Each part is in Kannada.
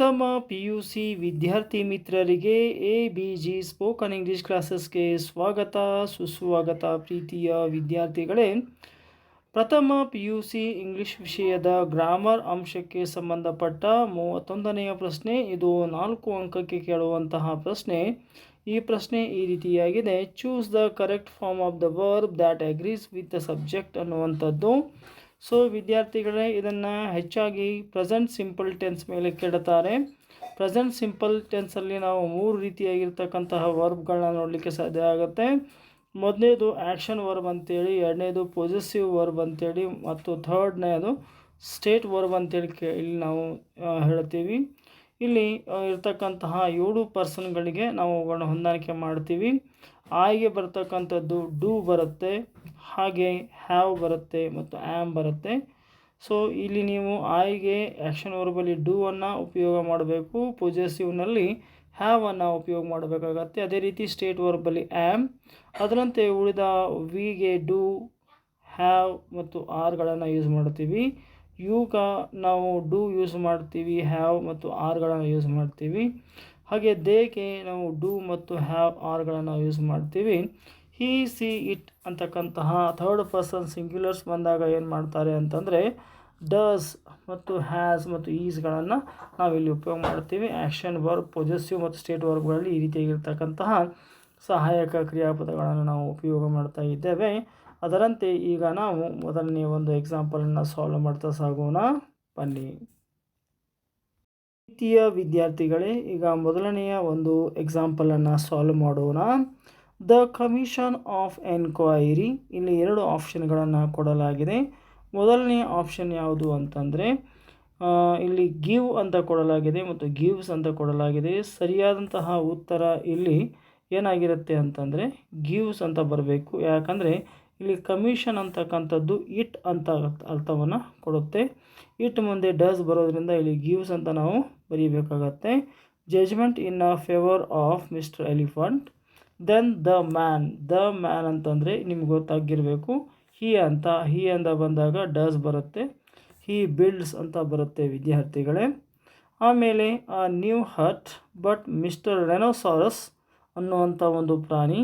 ಪ್ರಥಮ PUC ವಿದ್ಯಾರ್ಥಿ ಮಿತ್ರರಿಗೆ ABG ಸ್ಪೋಕನ್ ಇಂಗ್ಲೀಷ್ ಕ್ಲಾಸಸ್ಗೆ ಸ್ವಾಗತ ಸುಸ್ವಾಗತ. ಪ್ರೀತಿಯ ವಿದ್ಯಾರ್ಥಿಗಳೇ, ಪ್ರಥಮ PUC ಇಂಗ್ಲೀಷ್ ವಿಷಯದ ಗ್ರಾಮರ್ ಅಂಶಕ್ಕೆ ಸಂಬಂಧಪಟ್ಟ 31ನೆಯ ಪ್ರಶ್ನೆ. ಇದು 4 ಅಂಕಕ್ಕೆ ಕೇಳುವಂತಹ ಪ್ರಶ್ನೆ. ಈ ಪ್ರಶ್ನೆ ಈ ರೀತಿಯಾಗಿದೆ: choose the correct form of the verb that agrees with the subject ಅನ್ನುವಂಥದ್ದು. ಸೊ ವಿದ್ಯಾರ್ಥಿಗಳೇ, ಇದನ್ನು ಹೆಚ್ಚಾಗಿ ಪ್ರೆಸೆಂಟ್ ಸಿಂಪಲ್ ಟೆನ್ಸ್ ಮೇಲೆ ಕೇಳುತ್ತಾರೆ. ಪ್ರೆಸೆಂಟ್ ಸಿಂಪಲ್ ಟೆನ್ಸಲ್ಲಿ ನಾವು 3 ರೀತಿಯಾಗಿರ್ತಕ್ಕಂತಹ ವರ್ಬ್ಗಳನ್ನ ನೋಡಲಿಕ್ಕೆ ಸಾಧ್ಯ ಆಗುತ್ತೆ. ಮೊದಲನೇದು ಆ್ಯಕ್ಷನ್ ವರ್ಬ್ ಅಂತೇಳಿ, ಎರಡನೇದು ಪೊಸೆಸಿವ್ ವರ್ಬ್ ಅಂತೇಳಿ, ಮತ್ತು ಥರ್ಡ್ನೇದು ಸ್ಟೇಟ್ ವರ್ಬ್ ಅಂತೇಳಿ ಇಲ್ಲಿ ನಾವು ಹೇಳ್ತೀವಿ. ಇಲ್ಲಿ ಇರ್ತಕ್ಕಂತಹ 7 ಪರ್ಸನ್ಗಳಿಗೆ ನಾವು ಅವುಗಳನ್ನ ಹೊಂದಾಣಿಕೆ ಮಾಡ್ತೀವಿ. ಆಯ್ಗೆ ಬರ್ತಕ್ಕಂಥದ್ದು ಡೂ ಬರುತ್ತೆ, ಹಾಗೆ ಹ್ಯಾವ್ ಬರುತ್ತೆ ಮತ್ತು ಆ್ಯಮ್ ಬರುತ್ತೆ. ಸೊ ಇಲ್ಲಿ ನೀವು ಆಯ್ಗೆ ಆ್ಯಕ್ಷನ್ ವರ್ಬಲ್ಲಿ ಡೂವನ್ನು ಉಪಯೋಗ ಮಾಡಬೇಕು, ಪೊಸೆಸಿವ್ನಲ್ಲಿ ಹ್ಯಾವನ್ನು ಉಪಯೋಗ ಮಾಡಬೇಕಾಗತ್ತೆ. ಅದೇ ರೀತಿ ಸ್ಟೇಟ್ ವರ್ಬಲ್ಲಿ ಆ್ಯಮ್, ಅದರಂತೆ ಉಳಿದ ವಿಗೆ ಡೂ, ಹ್ಯಾವ್ ಮತ್ತು ಆರ್ಗಳನ್ನು ಯೂಸ್ ಮಾಡ್ತೀವಿ. ಯುಗ ನಾವು ಡೂ ಯೂಸ್ ಮಾಡ್ತೀವಿ, ಹ್ಯಾವ್ ಮತ್ತು ಆರ್ಗಳನ್ನು ಯೂಸ್ ಮಾಡ್ತೀವಿ. ಹಾಗೆ ದೇಗೆ ನಾವು ಡೂ ಮತ್ತು ಹ್ಯಾವ್ ಆರ್ಗಳನ್ನು ಯೂಸ್ ಮಾಡ್ತೀವಿ. ಹಿ, ಸಿ, ಇಟ್ ಅಂತಕ್ಕಂತಹ ಥರ್ಡ್ ಪರ್ಸನ್ ಸಿಂಗ್ಯುಲರ್ಸ್ ಬಂದಾಗ ಏನು ಮಾಡ್ತಾರೆ ಅಂತಂದರೆ ಡಸ್ ಮತ್ತು ಹ್ಯಾಸ್ ಮತ್ತು ಈಸ್ಗಳನ್ನು ನಾವಿಲ್ಲಿ ಉಪಯೋಗ ಮಾಡ್ತೀವಿ. ಆ್ಯಕ್ಷನ್ ವರ್ಬ್, ಪೊಸೆಸಿವ್ ಮತ್ತು ಸ್ಟೇಟ್ ವರ್ಬ್ಗಳಲ್ಲಿ ಈ ರೀತಿಯಾಗಿರ್ತಕ್ಕಂತಹ ಸಹಾಯಕ ಕ್ರಿಯಾಪದಗಳನ್ನು ನಾವು ಉಪಯೋಗ ಮಾಡ್ತಾ ಇದ್ದೇವೆ. ಅದರಂತೆ ಈಗ ನಾವು ಮೊದಲನೇ ಒಂದು ಎಕ್ಸಾಂಪಲನ್ನು ಸಾಲ್ವ್ ಮಾಡ್ತಾ ಸಾಗೋಣ, ಬನ್ನಿ. ಪ್ರೀತಿಯ ವಿದ್ಯಾರ್ಥಿಗಳೇ, ಈಗ ಮೊದಲನೆಯ ಒಂದು ಎಕ್ಸಾಂಪಲನ್ನು ಸಾಲ್ವ್ ಮಾಡೋಣ. The commission of enquiry. ಇಲ್ಲಿ 2 ಆಪ್ಷನ್ಗಳನ್ನು ಕೊಡಲಾಗಿದೆ. ಮೊದಲನೇ ಆಪ್ಷನ್ ಯಾವುದು ಅಂತಂದರೆ ಇಲ್ಲಿ ಗಿವ್ ಅಂತ ಕೊಡಲಾಗಿದೆ ಮತ್ತು ಗಿವ್ಸ್ ಅಂತ ಕೊಡಲಾಗಿದೆ. ಸರಿಯಾದಂತಹ ಉತ್ತರ ಇಲ್ಲಿ ಏನಾಗಿರುತ್ತೆ ಅಂತಂದರೆ ಗಿವ್ಸ್ ಅಂತ ಬರಬೇಕು. ಯಾಕಂದರೆ ಇಲ್ಲಿ ಕಮಿಷನ್ ಅಂತಕ್ಕಂಥದ್ದು ಇಟ್ ಅಂತ ಅರ್ಥವನ್ನು ಕೊಡುತ್ತೆ. ಇಟ್ ಮುಂದೆ ಡಸ್ ಬರೋದ್ರಿಂದ ಇಲ್ಲಿ ಗಿವ್ಸ್ ಅಂತ ನಾವು ಬರೀಬೇಕಾಗತ್ತೆ. Judgement in favour of Mister elephant. Then the man ಅಂತಂದರೆ ನಿಮ್ಗೆ ಗೊತ್ತಾಗಿರಬೇಕು ಹಿ ಅಂತ. ಹಿ ಅಂತ ಬಂದಾಗ ಡಸ್ ಬರುತ್ತೆ, ಹಿ ಬಿಲ್ಡ್ಸ್ ಅಂತ ಬರುತ್ತೆ ವಿದ್ಯಾರ್ಥಿಗಳೇ. ಆಮೇಲೆ ಆ ನ್ಯೂ ಹಟ್ ಬಟ್ ಮಿಸ್ಟರ್ ರೆನೋಸಾರಸ್ ಅನ್ನುವಂಥ ಒಂದು ಪ್ರಾಣಿ,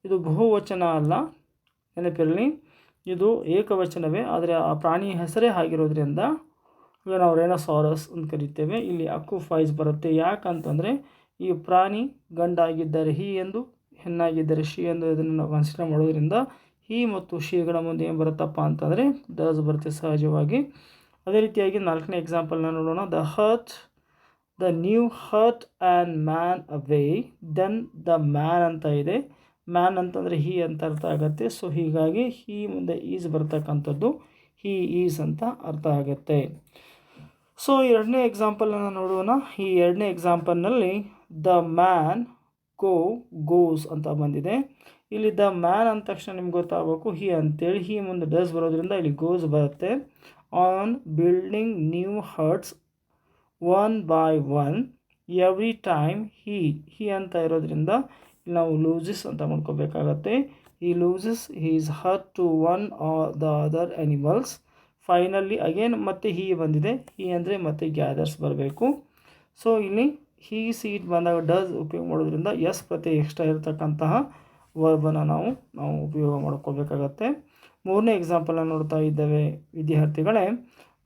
ಇದು ಬಹುವಚನ ಅಲ್ಲ, ನೆನಪಿರಲಿ, ಇದು ಏಕವಚನವೇ, ಆದರೆ ಆ ಪ್ರಾಣಿ ಹೆಸರೇ ಆಗಿರೋದ್ರಿಂದ ಈಗ ನಾವು ರೆನೋಸಾರಸ್ ಅಂತ ಕರಿತೇವೆ. ಇಲ್ಲಿ ಅಕ್ಯುಫೈಸ್ ಬರುತ್ತೆ. ಯಾಕಂತಂದರೆ ಈ ಪ್ರಾಣಿ ಗಂಡಾಗಿದ್ದರೆ ಹಿ ಎಂದು, ಹೆಣ್ಣಾಗಿದ್ದರೆ ಶಿ ಎಂದು ಇದನ್ನು ನಾವು ಕನ್ಸಿಡರ್ ಮಾಡೋದ್ರಿಂದ ಹಿ ಮತ್ತು ಶಿಗಳ ಮುಂದೆ ಏನು ಬರುತ್ತಪ್ಪ ಅಂತಂದರೆ ಡಸ್ ಬರುತ್ತೆ ಸಹಜವಾಗಿ. ಅದೇ ರೀತಿಯಾಗಿ 4ನೇ ಎಕ್ಸಾಂಪಲ್ನ ನೋಡೋಣ. The new hurt and man away. Then the man ಅಂತ ಇದೆ, ಮ್ಯಾನ್ ಅಂತಂದರೆ ಹಿ ಅಂತ ಅರ್ಥ ಆಗುತ್ತೆ. ಸೊ ಹೀಗಾಗಿ ಹಿ ಮುಂದೆ ಈಸ್ ಬರ್ತಕ್ಕಂಥದ್ದು ಹಿ ಈಸ್ ಅಂತ ಅರ್ಥ ಆಗುತ್ತೆ. ಸೊ 2ನೇ ಎಕ್ಸಾಂಪಲನ್ನು ನೋಡೋಣ. ಈ 2ನೇ ಎಕ್ಸಾಂಪಲ್ನಲ್ಲಿ ದ ಮ್ಯಾನ್ ಗೋಸ್ ಅಂತ ಬಂದಿದೆ. ಇಲ್ಲಿ ದ ಮ್ಯಾನ್ ಅಂದ ತಕ್ಷಣ ನಿಮ್ಗೆ ಗೊತ್ತಾಗಬೇಕು ಹಿ ಅಂತೇಳಿ. ಹಿ ಮುಂದೆ ಡಸ್ ಬರೋದ್ರಿಂದ ಇಲ್ಲಿ ಗೋಸ್ ಬರುತ್ತೆ. On building new hurts 1 by 1 every time he ಅಂತ ಇರೋದ್ರಿಂದ ಇಲ್ಲಿ ನಾವು ಲೂಸಸ್ ಅಂತ ಮಾಡ್ಕೋಬೇಕಾಗತ್ತೆ. ಈ loses he's hurt to one or the other animals. Finally again ಮತ್ತೆ ಹಿ ಬಂದಿದೆ, ಹಿ ಅಂದರೆ ಮತ್ತೆ ಗ್ಯಾದರ್ಸ್ ಬರಬೇಕು. ಸೊ ಇಲ್ಲಿ ಹಿ ಸೀಟ್ ಬಂದಾಗ ಡಸ್ ಉಪಯೋಗ ಮಾಡೋದ್ರಿಂದ ಎಸ್ ಪ್ರತ್ಯಯ ಎಕ್ಸ್ಟ್ರಾ ಇರತಕ್ಕಂತಹ ವರ್ಬನ್ನು ನಾವು ಉಪಯೋಗ ಮಾಡ್ಕೋಬೇಕಾಗತ್ತೆ. 3ನೇ ಎಕ್ಸಾಂಪಲನ್ನು ನೋಡ್ತಾ ಇದ್ದೇವೆ ವಿದ್ಯಾರ್ಥಿಗಳೇ.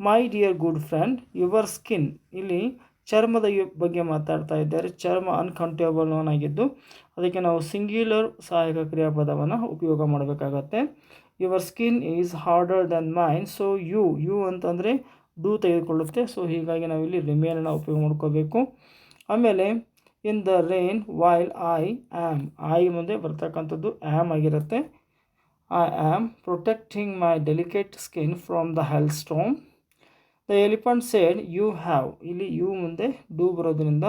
My dear good friend your skin. ಇಲ್ಲಿ ಚರ್ಮದ ಬಗ್ಗೆ ಮಾತಾಡ್ತಾ ಇದ್ದಾರೆ. ಚರ್ಮ ಅನ್ಕಂಟೇಬಲ್ ಆಗಿದ್ದು ಅದಕ್ಕೆ ನಾವು ಸಿಂಗ್ಯುಲರ್ ಸಹಾಯಕ ಕ್ರಿಯಾಪದವನ್ನು ಉಪಯೋಗ ಮಾಡಬೇಕಾಗತ್ತೆ. Your skin is harder than mine. So you ಅಂತಂದರೆ ಡೂ ತೆಗೆದುಕೊಳ್ಳುತ್ತೆ. ಸೊ ಹೀಗಾಗಿ ನಾವಿಲ್ಲಿ ರಿಮೇನನ್ನು ಉಪಯೋಗ ಮಾಡ್ಕೋಬೇಕು. ಆಮೇಲೆ in the rain while I ಮುಂದೆ ಬರ್ತಕ್ಕಂಥದ್ದು ಆ್ಯಮ್ ಆಗಿರುತ್ತೆ. I am protecting my delicate skin from the hailstorm. The elephant said you have. ಇಲ್ಲಿ ಯು ಮುಂದೆ ಡೂ ಬರೋದ್ರಿಂದ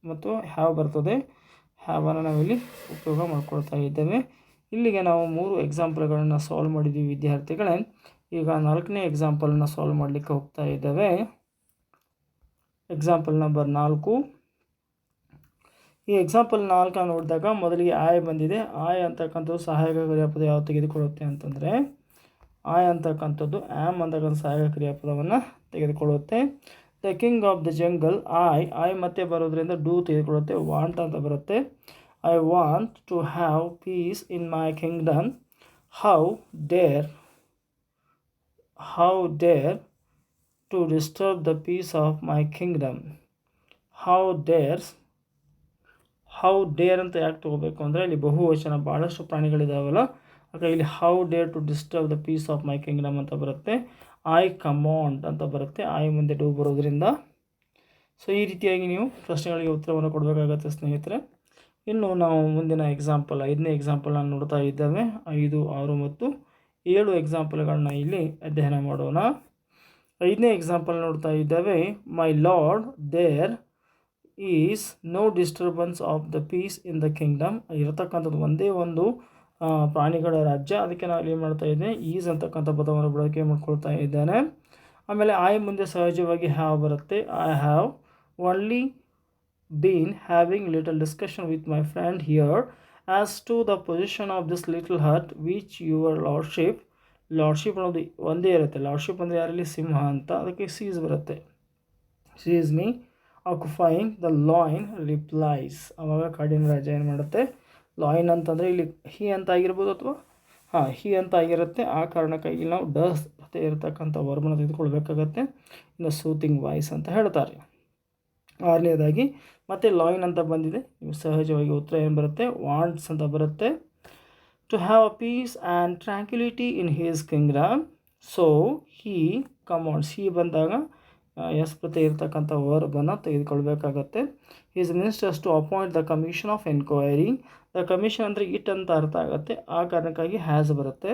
ಮತ್ತು ಹ್ಯಾವ್ ಬರ್ತದೆ. ಹ್ಯಾವನ್ನು ನಾವಿಲ್ಲಿ ಉಪಯೋಗ ಮಾಡ್ಕೊಳ್ತಾ ಇದ್ದೇವೆ. ಇಲ್ಲಿಗೆ ನಾವು 3 ಎಕ್ಸಾಂಪಲ್ಗಳನ್ನು ಸಾಲ್ವ್ ಮಾಡಿದ್ದೀವಿ ವಿದ್ಯಾರ್ಥಿಗಳೇ. ಈಗ 4ನೇ ಎಕ್ಸಾಂಪಲನ್ನು ಸಾಲ್ವ್ ಮಾಡಲಿಕ್ಕೆ ಹೋಗ್ತಾ ಇದ್ದೇವೆ. Example number 4. ಈ ಎಕ್ಸಾಂಪಲ್ 4 ನೋಡಿದಾಗ ಮೊದಲಿಗೆ ಆಯ್ ಬಂದಿದೆ. ಆಯ್ ಅಂತಕ್ಕಂಥದ್ದು ಸಹಾಯಕ ಕ್ರಿಯಾಪದ ಯಾವ ತೆಗೆದುಕೊಳ್ಳುತ್ತೆ ಅಂತಂದರೆ ಆಯ್ ಅಂತಕ್ಕಂಥದ್ದು ಆ್ಯಮ್ ಅಂತಕ್ಕಂಥ ಸಹಾಯಕ ಕ್ರಿಯಾಪದವನ್ನು ತೆಗೆದುಕೊಳ್ಳುತ್ತೆ. The king of the jungle I ಮತ್ತೆ ಬರೋದ್ರಿಂದ ಡೂ ತೆಗೆದುಕೊಳ್ಳುತ್ತೆ, ವಾಂಟ್ ಅಂತ ಬರುತ್ತೆ. I want to have peace in my kingdom. How dare to disturb the peace of my kingdom. How dare ಅಂತ ಯಾಕೆ ತೊಗೋಬೇಕು ಅಂದರೆ ಇಲ್ಲಿ ಬಹುವಚನ ಭಾಳಷ್ಟು ಪ್ರಾಣಿಗಳಿದಾವಲ್ಲ, ಹಾಗೆ ಇಲ್ಲಿ how dare to disturb the peace of my kingdom ಅಂತ ಬರುತ್ತೆ. ಐ ಕಮಾಂಡ್ ಅಂತ ಬರುತ್ತೆ, ಐ ಮುಂದೆ ಡೂ ಬರೋದ್ರಿಂದ. ಸೊ ಈ ರೀತಿಯಾಗಿ ನೀವು ಪ್ರಶ್ನೆಗಳಿಗೆ ಉತ್ತರವನ್ನು ಕೊಡಬೇಕಾಗತ್ತೆ ಸ್ನೇಹಿತರೆ. ಇನ್ನು ನಾವು ಮುಂದಿನ ಎಕ್ಸಾಂಪಲ್ 5ನೇ ಎಕ್ಸಾಂಪಲ್ನ ನೋಡ್ತಾ ಇದ್ದೇವೆ. 5, 6 ಮತ್ತು 7 ಎಕ್ಸಾಂಪಲ್ಗಳನ್ನ ಇಲ್ಲಿ ಅಧ್ಯಯನ ಮಾಡೋಣ. 5ನೇ ಎಕ್ಸಾಂಪಲ್ ನೋಡ್ತಾ ಇದ್ದೇವೆ. My lord, there is no disturbance of the peace in the kingdom. ಇರತಕ್ಕಂಥದ್ದು ಒಂದೇ ಒಂದು ಪ್ರಾಣಿಗಳ ರಾಜ್ಯ, ಅದಕ್ಕೆ ನಾವು ಏನು ಮಾಡ್ತಾ ಇದ್ದೇನೆ, ಈಸ್ ಅಂತಕ್ಕಂಥ ಪದವನ್ನು ಬಳಕೆ ಮಾಡ್ಕೊಳ್ತಾ ಇದ್ದೇನೆ. ಆಮೇಲೆ ಐ ಮುಂದೆ ಸಹಜವಾಗಿ ಹ್ಯಾವ್ ಬರುತ್ತೆ. I have only been having little discussion with my friend here as to the position of this little hut which your lordship ಅನ್ನೋದು ಒಂದೇ ಇರುತ್ತೆ. ಲಾರ್ಡ್ಶಿಪ್ ಅಂದರೆ ಯಾರಲ್ಲಿ, ಸಿಂಹ ಅಂತ, ಅದಕ್ಕೆ ಸೀಸ್ ಬರುತ್ತೆ. Sees me occupying the lion replies. ಆವಾಗ ಕಾಡಿನ ರಾಜ ಏನು ಮಾಡುತ್ತೆ, ಲಾಯಿನ್ ಅಂತಂದರೆ ಇಲ್ಲಿ ಹಿ ಅಂತ ಆಗಿರ್ಬೋದು ಅಥವಾ ಹಿ ಅಂತ ಆಗಿರುತ್ತೆ. ಆ ಕಾರಣಕ್ಕಾಗಿ ನಾವು ಡಸ್ ಮತ್ತೆ ಇರತಕ್ಕಂಥ ವರ್ಬನ ತೆಗೆದುಕೊಳ್ಬೇಕಾಗತ್ತೆ. ಇನ್ನು ಸೂತಿಂಗ್ ವಾಯ್ಸ್ ಅಂತ ಹೇಳ್ತಾರೆ. 6ನೇದಾಗಿ ಮತ್ತು ಲಾಯಿನ್ ಅಂತ ಬಂದಿದೆ, ನೀವು ಸಹಜವಾಗಿ ಉತ್ತರ ಏನು ಬರುತ್ತೆ, ವಾಂಟ್ಸ್ ಅಂತ ಬರುತ್ತೆ. To have a peace and tranquility in his kingdom. So he commands. He ಬಂದಾಗ ಎಸ್ ಪ್ರತ್ಯಯ ಇರ್ತಕ್ಕಂಥ ವರ್ಬನ್ನು ತೆಗೆದುಕೊಳ್ಬೇಕಾಗತ್ತೆ. His ministers to appoint the commission of enquiry. The commission ಅಂದರೆ ಇಟ್ ಅಂತ ಅರ್ಥ ಆಗುತ್ತೆ, ಆ ಕಾರಣಕ್ಕಾಗಿ ಹ್ಯಾಸ್ ಬರುತ್ತೆ.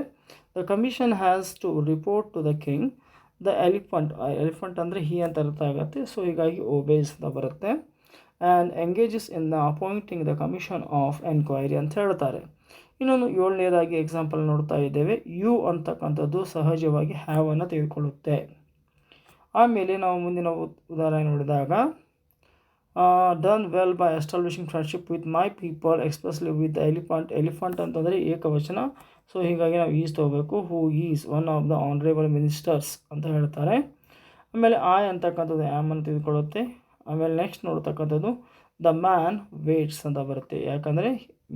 The commission has to report to the king. The elephant ಅಂದರೆ ಹಿ ಅಂತ ಅರ್ಥ ಆಗುತ್ತೆ, ಸೊ ಹೀಗಾಗಿ ಓಬೇಸ್ ಅಂತ ಬರುತ್ತೆ. And engages in the appointing the commission of enquiry ಅಂತ ಹೇಳ್ತಾರೆ. ಇನ್ನೊಂದು 7ನೇದಾಗಿ ಎಕ್ಸಾಂಪಲ್ ನೋಡ್ತಾ ಇದ್ದೇವೆ. ಯು ಅಂತಕ್ಕಂಥದ್ದು ಸಹಜವಾಗಿ ಹ್ಯಾವನ್ನು ತೆಗೆದುಕೊಳ್ಳುತ್ತೆ. ಆಮೇಲೆ ನಾವು ಮುಂದಿನ ಉದಾಹರಣೆ ನೋಡಿದಾಗ done well by establishing friendship with my people especially with elephant ಅಂತಂದರೆ ಏಕವಚನ, ಸೊ ಹೀಗಾಗಿ ನಾವು ಈಸ್ ತೊಗೋಬೇಕು. Who is one of the honourable ministers ಅಂತ ಹೇಳ್ತಾರೆ. ಆಮೇಲೆ ಐ ಅಂತಕ್ಕಂಥದ್ದು ಆ್ಯಮನ್ನು ತೆಗೆದುಕೊಳ್ಳುತ್ತೆ. ಆಮೇಲೆ ನೆಕ್ಸ್ಟ್ ನೋಡ್ತಕ್ಕಂಥದ್ದು ದ ಮ್ಯಾನ್ ವೇಟ್ಸ್ ಅಂತ ಬರುತ್ತೆ, ಯಾಕಂದರೆ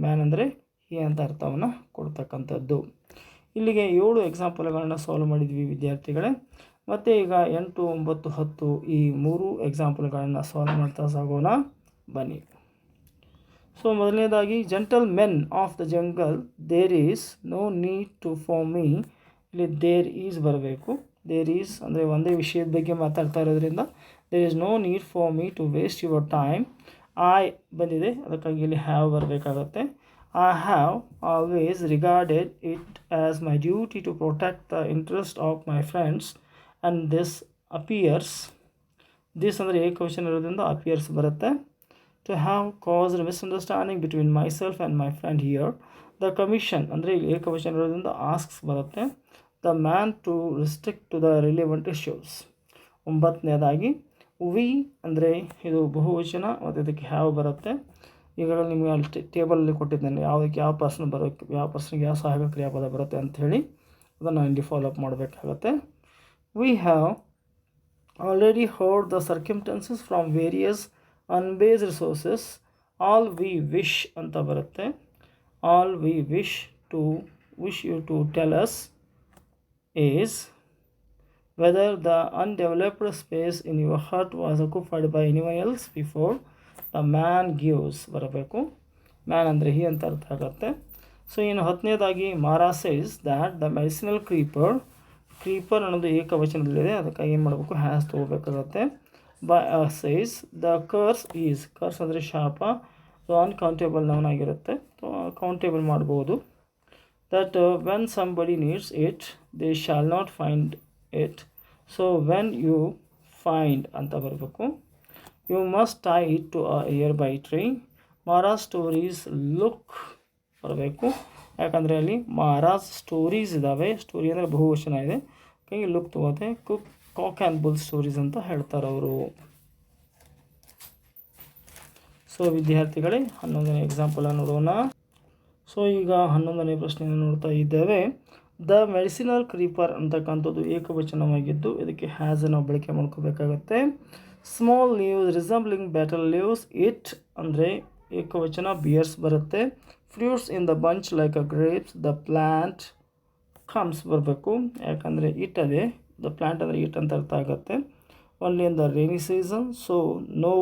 ಮ್ಯಾನ್ ಅಂದರೆ ಹಿ ಅಂತ ಅರ್ಥವನ್ನು ಕೊಡ್ತಕ್ಕಂಥದ್ದು. ಇಲ್ಲಿಗೆ 7 ಎಕ್ಸಾಂಪಲ್ಗಳನ್ನ ಸಾಲ್ವ್ ಮಾಡಿದ್ವಿ ವಿದ್ಯಾರ್ಥಿಗಳೇ. ಮತ್ತು ಈಗ 8, 9, 10 ಈ 3 ಎಕ್ಸಾಂಪಲ್ಗಳನ್ನು ಸಾಲ್ವ್ ಮಾಡ್ತಾ ಸಾಗೋಣ ಬನ್ನಿ. ಸೊ ಮೊದಲನೇದಾಗಿ gentlemen of the jungle, there is no need to for me. ಇಲ್ಲಿ ದೇರ್ ಈಸ್ ಬರಬೇಕು. ದೇರ್ ಈಸ್ ಅಂದರೆ ಒಂದೇ ವಿಷಯದ ಬಗ್ಗೆ ಮಾತಾಡ್ತಾ ಇರೋದ್ರಿಂದ there is no need for me to waste your time. I ಬಂದಿದೆ, ಅದಕ್ಕಾಗಿ ಇಲ್ಲಿ ಹ್ಯಾವ್ ಬರಬೇಕಾಗತ್ತೆ. I have always regarded it as my duty to protect the interest of my friends and this ಅಂದರೆ ಏಕವಚನ ಇರೋದ್ರಿಂದ ಅಪಿಯರ್ಸ್ ಬರುತ್ತೆ. To have caused misunderstanding between myself and my friend here. The commission ಅಂದರೆ ಏಕವಚನ ಇರೋದ್ರಿಂದ ಆಸ್ಕ್ಸ್ ಬರುತ್ತೆ. The man to restrict to the relevant issues. 9ನೇದಾಗಿ ವಿ ಅಂದರೆ ಇದು ಬಹುವಚನ ಮತ್ತು ಇದಕ್ಕೆ ಹ್ಯಾವ್ ಬರುತ್ತೆ. ಈಗಾಗಲೇ ನಿಮಗೆ ಅಲ್ಲಿ ಟೇಬಲಲ್ಲಿ ಕೊಟ್ಟಿದ್ದೇನೆ ಯಾವುದಕ್ಕೆ ಯಾವ ಪರ್ಸನ್ ಬರೋಕ್ಕೆ, ಯಾವ ಪರ್ಸನ್ಗೆ ಯಾವ ಸಹಾಯಕ ಕ್ರಿಯಾಪದ ಬರುತ್ತೆ ಅಂಥೇಳಿ, ಅದನ್ನು ಇಲ್ಲಿ ಫಾಲೋ ಅಪ್ ಮಾಡಬೇಕಾಗತ್ತೆ. We have already heard the circumstances from various unbased sources. All we wish ಅಂತ ಬರುತ್ತೆ. All we wish you to tell us is whether the undeveloped space in your heart was occupied by anyone else before. The man gives ಬರಬೇಕು. ಮ್ಯಾನ್ ಅಂದರೆ ಹಿ ಅಂತ ಅರ್ಥ ಆಗುತ್ತೆ. ಸೊ ಇನ್ನು 10ನೇದಾಗಿ Mara says that the medicinal creeper ಅನ್ನೋದು ಏಕವಚನದಲ್ಲಿದೆ, ಅದಕ್ಕಾಗಿ ಏನು ಮಾಡಬೇಕು, ಹ್ಯಾಸ್ ತೊಗೋಬೇಕಾಗತ್ತೆ. ಬೈ ಸೇಸ್ ದ ಕರ್ಸ್ ಅಂದರೆ ಶಾಪ, ಸೊ ಅನ್ಕೌಂಟೇಬಲ್ ನೌನ್ ಆಗಿರುತ್ತೆ, ಸೊ ಕೌಂಟೇಬಲ್ ಮಾಡ್ಬೋದು. That when somebody needs it they shall not find it. So when you find ಅಂತ ಬರಬೇಕು. You must tie it to a ear by try. Mara's stories look ಬರಬೇಕು, ಯಾಕಂದರೆ ಅಲ್ಲಿ ಮಾರಾಸ್ ಸ್ಟೋರೀಸ್ ಇದ್ದಾವೆ. ಸ್ಟೋರಿ ಅಂದರೆ ಬಹುವಚನ ಇದೆ, ಹಾಗಾಗಿ ಲುಕ್ ತಗೋತೆ. ಕಾಕ್ ಆ್ಯಂಡ್ ಬುಲ್ ಸ್ಟೋರೀಸ್ ಅಂತ ಹೇಳ್ತಾರೆ ಅವರು. ಸೊ ವಿದ್ಯಾರ್ಥಿಗಳೇ 11ನೇ ಎಕ್ಸಾಂಪಲನ್ನು ನೋಡೋಣ. ಸೊ ಈಗ 11ನೇ ಪ್ರಶ್ನೆಯನ್ನು ನೋಡ್ತಾ ಇದ್ದೇವೆ. ದ ಮೆಡಿಸಿನಲ್ ಕ್ರೀಪರ್ ಅಂತಕ್ಕಂಥದ್ದು ಏಕವಚನವಾಗಿದ್ದು ಇದಕ್ಕೆ ಹ್ಯಾಸ್ ನಾವು ಬಳಕೆ ಮಾಡ್ಕೋಬೇಕಾಗತ್ತೆ. Small leaves resembling betel leaves it ಅಂದರೆ ಏಕವಚನ ಬಿಯರ್ಸ್ ಬರುತ್ತೆ. Fruits in the bunch like a grapes the plant comes ಬರಬೇಕು, ಯಾಕಂದರೆ ಇಟ್ ಅದೇ ದ ಪ್ಲ್ಯಾಂಟ್ ಅಂದರೆ ಇಟ್ ಅಂತ ಅರ್ಥ ಆಗುತ್ತೆ. Only in the rainy season, so no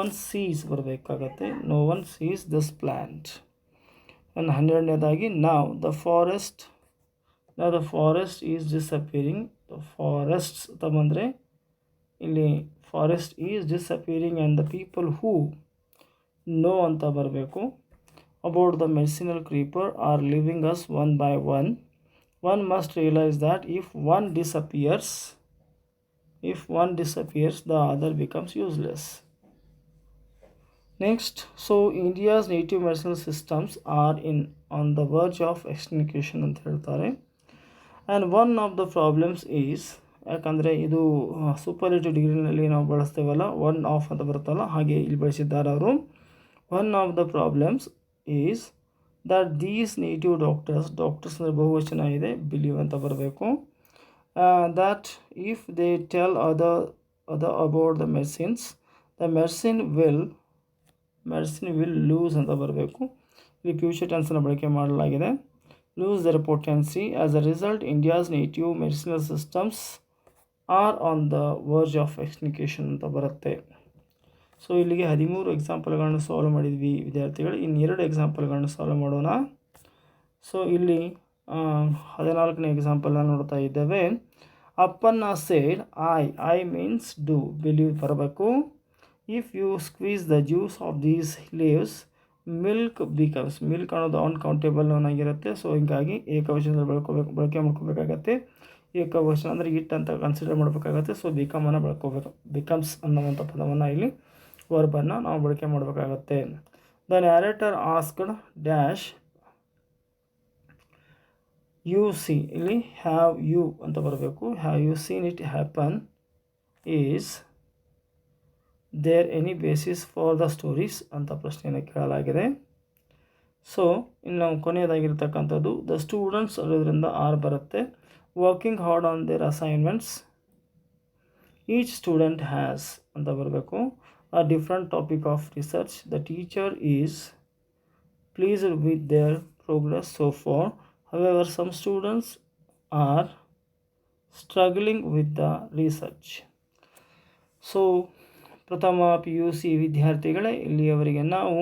one sees ಬರಬೇಕಾಗತ್ತೆ, no one sees this plant. And 12ನೇದಾಗಿ ನಾವು the forest is disappearing. The forests ತಗೊಂಡ್ರೆ ಇಲ್ಲಿ forest is disappearing and the people who know ಅಂತ ಬರಬೇಕು. About the medicinal creeper are leaving us one by one. One must realize that if one disappears, the other becomes useless. Next, so India's native medicinal systems are on the verge of extinction ಅಂತ ಹೇಳ್ತಾರೆ. And one of the problems is, ಯಾಕಂದರೆ ಇದು ಸೂಪರ್ಲೇಟಿವ್ ಡಿಗ್ರಿನಲ್ಲಿ ನಾವು ಬಳಸ್ತೇವಲ್ಲ, ಒನ್ ಆಫ್ ಅಂತ ಬರುತ್ತಲ್ಲ, ಹಾಗೆ ಇಲ್ಲಿ ಬಳಸಿದ್ದಾರೆ ಅವರು. One of the problems is that these native doctors ಅಂದರೆ ಬಹುವಚನ ಇದೆ, ಬಿಲೀವ್ ಅಂತ ಬರಬೇಕು. that if they tell other about the medicines, the medicine will lose ಅಂತ ಬರಬೇಕು. ಇಲ್ಲಿ ಫ್ಯೂಚರ್ ಟೆನ್ಸನ್ನು ಬಳಕೆ ಮಾಡಲಾಗಿದೆ. lose their potency. As a result, India's native medicinal systems are on the verge of extinction ಅಂತ ಬರುತ್ತೆ. ಸೊ ಇಲ್ಲಿಗೆ 13 ಎಕ್ಸಾಂಪಲ್ಗಳನ್ನು ಸಾಲ್ವ್ ಮಾಡಿದ್ವಿ ವಿದ್ಯಾರ್ಥಿಗಳು. ಇನ್ನು 2 ಎಕ್ಸಾಂಪಲ್ಗಳನ್ನು ಸಾಲ್ವ್ ಮಾಡೋಣ. ಸೊ ಇಲ್ಲಿ 14ನೇ ಎಕ್ಸಾಂಪಲ್ನ ನೋಡ್ತಾ ಇದ್ದೇವೆ. ಅಪ್ಪನ್ನ said I means do, believe ಬರಬೇಕು. If you squeeze the juice of these leaves milk becomes. Milk ಅನ್ನೋದು ಅನ್ಕೌಂಟೇಬಲ್ ನೋನ್ ಆಗಿರುತ್ತೆ. ಸೊ ಹೀಗಾಗಿ ಏಕವಚನದಲ್ಲಿ ಬಳಕೆ ಮಾಡ್ಕೋಬೇಕಾಗತ್ತೆ. ಏಕವಚನ ಅಂದರೆ ಇಟ್ ಅಂತ ಕನ್ಸಿಡರ್ ಮಾಡಬೇಕಾಗತ್ತೆ. ಸೊ ಬಿಕಮನ್ನು ಬಳಕೋಬೇಕು. ಬಿಕಮ್ಸ್ ಅನ್ನುವಂಥ ಪದವನ್ನು ಇಲ್ಲಿ ವರ್ಬನ್ನು ನಾವು ಬಳಕೆ ಮಾಡಬೇಕಾಗತ್ತೆ. The narrator asked dash you see, ಇಲ್ಲಿ ಹ್ಯಾವ್ ಯು ಅಂತ ಬರಬೇಕು. Have you seen it happen, is there any basis for the stories ಅಂತ ಪ್ರಶ್ನೆಯನ್ನು ಕೇಳಲಾಗಿದೆ. ಸೊ ಇನ್ನು ನಾವು ಕೊನೆಯದಾಗಿರ್ತಕ್ಕಂಥದ್ದು ದ ಸ್ಟೂಡೆಂಟ್ಸ್ ಅನ್ನೋದ್ರಿಂದ ಆರ್ ಬರುತ್ತೆ. Working hard on their assignments, each student has ಅಂತ ಬರಬೇಕು. A different topic of research, the teacher is pleased with their progress so far. However, some students are struggling with the research. So ಪ್ರಥಮ PUC ವಿದ್ಯಾರ್ಥಿಗಳೇ, ಇಲ್ಲಿಯವರೆಗೆ ನಾವು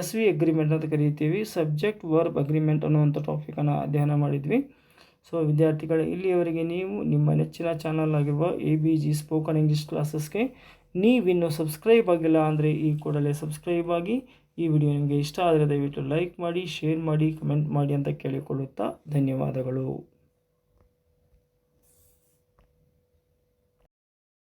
SV ಅಗ್ರಿಮೆಂಟ್ ಅಂತ ಕರೀತೀವಿ, ಸಬ್ಜೆಕ್ಟ್ ವರ್ಬ್ ಅಗ್ರಿಮೆಂಟ್ ಅನ್ನುವಂಥ ಟಾಪಿಕನ್ನು ಅಧ್ಯಯನ ಮಾಡಿದ್ವಿ. ಸೊ ವಿದ್ಯಾರ್ಥಿಗಳೇ, ಇಲ್ಲಿಯವರೆಗೆ ನೀವು ನಿಮ್ಮ ನೆಚ್ಚಿನ ಚಾನಲ್ ಆಗಿರುವ ABG ಸ್ಪೋಕನ್ ಇಂಗ್ಲೀಷ್ ಕ್ಲಾಸಸ್ಗೆ ನೀವಿನ್ನೂ ಸಬ್ಸ್ಕ್ರೈಬ್ ಆಗಿಲ್ಲ ಅಂದರೆ ಈ ಕೂಡಲೇ ಸಬ್ಸ್ಕ್ರೈಬ್ ಆಗಿ. ಈ ವಿಡಿಯೋ ನಿಮಗೆ ಇಷ್ಟ ಆದರೆ ದಯವಿಟ್ಟು ಲೈಕ್ ಮಾಡಿ, ಶೇರ್ ಮಾಡಿ, ಕಮೆಂಟ್ ಮಾಡಿ ಅಂತ ಕೇಳಿಕೊಳ್ಳುತ್ತಾ ಧನ್ಯವಾದಗಳು.